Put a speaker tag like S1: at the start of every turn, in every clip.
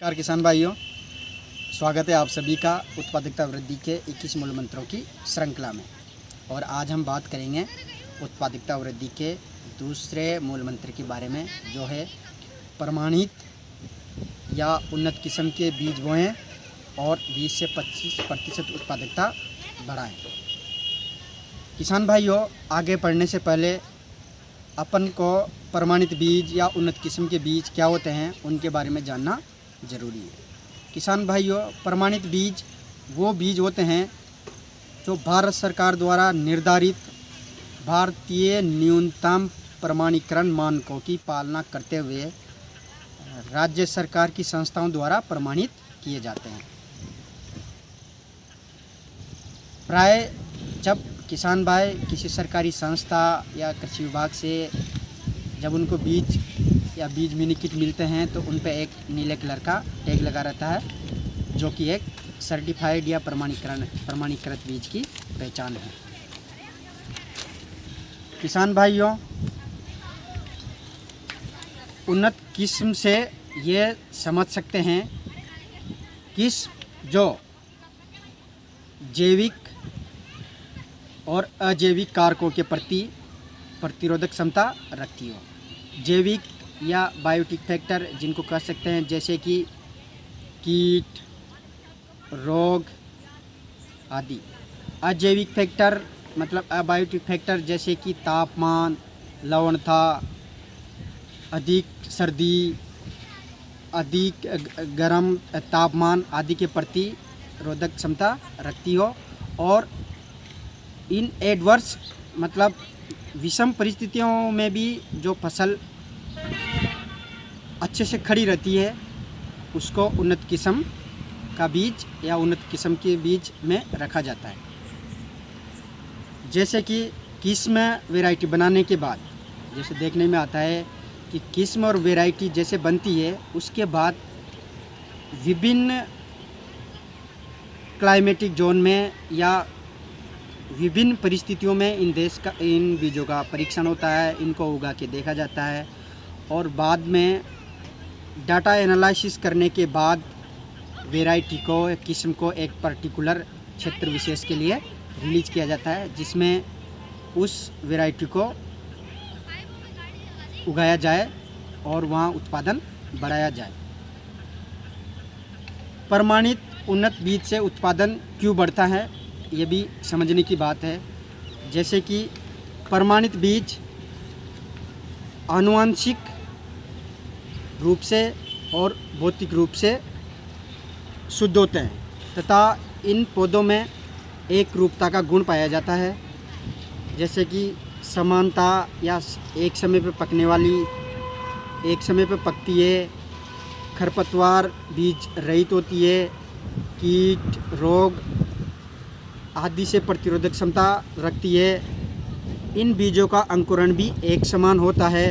S1: नमस्कार किसान भाइयों, स्वागत है आप सभी का उत्पादकता वृद्धि के 21 मूल मंत्रों की श्रृंखला में। और आज हम बात करेंगे उत्पादकता वृद्धि के दूसरे मूल मंत्र के बारे में, जो है प्रमाणित या उन्नत किस्म के बीज बोएं और 20 से 25% उत्पादकता बढ़ाएं। किसान भाइयों, आगे बढ़ने से पहले अपन को प्रमाणित बीज या उन्नत किस्म के बीज क्या होते हैं उनके बारे में जानना ज़रूरी है। किसान भाइयों, प्रमाणित बीज वो बीज होते हैं जो भारत सरकार द्वारा निर्धारित भारतीय न्यूनतम प्रमाणीकरण मानकों की पालना करते हुए राज्य सरकार की संस्थाओं द्वारा प्रमाणित किए जाते हैं। प्राय जब किसान भाई किसी सरकारी संस्था या कृषि विभाग से जब उनको बीज या बीज मिनी किट मिलते हैं तो उन पे एक नीले कलर का टैग लगा रहता है, जो कि एक सर्टिफाइड या प्रमाणीकृत बीज की पहचान है। किसान भाइयों, उन्नत किस्म से ये समझ सकते हैं किस्म जो जैविक और अजैविक कारकों के प्रति प्रतिरोधक क्षमता रखती हो। जैविक या बायोटिक फैक्टर जिनको कह सकते हैं, जैसे कि कीट, रोग आदि। अजैविक फैक्टर मतलब अबायोटिक फैक्टर जैसे कि तापमान, लवणता, अधिक सर्दी, अधिक गर्म तापमान आदि के प्रति रोधक क्षमता रखती हो। और इन एडवर्स मतलब विषम परिस्थितियों में भी जो फसल अच्छे से खड़ी रहती है उसको उन्नत किस्म का बीज या उन्नत किस्म के बीज में रखा जाता है। जैसे कि किस्म वैरायटी बनाने के बाद जैसे देखने में आता है कि किस्म और वैरायटी जैसे बनती है, उसके बाद विभिन्न क्लाइमेटिक जोन में या विभिन्न परिस्थितियों में इन बीजों का परीक्षण होता है, इनको उगा के देखा जाता है और बाद में डाटा एनालिसिस करने के बाद वैरायटी को या किस्म को एक पर्टिकुलर क्षेत्र विशेष के लिए रिलीज किया जाता है, जिसमें उस वैरायटी को उगाया जाए और वहाँ उत्पादन बढ़ाया जाए। प्रमाणित उन्नत बीज से उत्पादन क्यों बढ़ता है, ये भी समझने की बात है। जैसे कि प्रमाणित बीज आनुवंशिक रूप से और भौतिक रूप से शुद्ध होते हैं तथा इन पौधों में एक रूपता का गुण पाया जाता है, जैसे कि समानता या एक समय पर पकने वाली, एक समय पर पकती है, खरपतवार बीज रहित होती है, कीट, रोग आदि से प्रतिरोधक क्षमता रखती है। इन बीजों का अंकुरण भी एक समान होता है,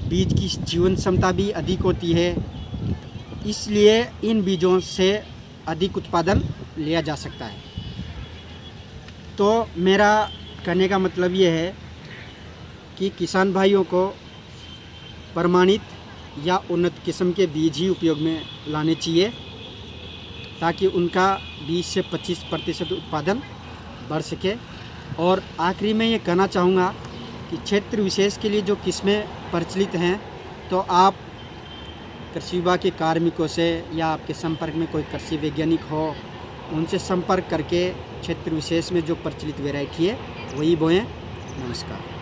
S1: बीज की जीवन क्षमता भी अधिक होती है, इसलिए इन बीजों से अधिक उत्पादन लिया जा सकता है। तो मेरा कहने का मतलब ये है कि किसान भाइयों को प्रमाणित या उन्नत किस्म के बीज ही उपयोग में लाने चाहिए, ताकि उनका 20 से 25% उत्पादन बढ़ सके। और आखिरी में ये कहना चाहूँगा कि क्षेत्र विशेष के लिए जो किस्में प्रचलित हैं, तो आप कृषि विभाग के कार्मिकों से या आपके संपर्क में कोई कृषि वैज्ञानिक हो, उनसे संपर्क करके क्षेत्र विशेष में जो प्रचलित वैरायटी है वही बोएं। नमस्कार।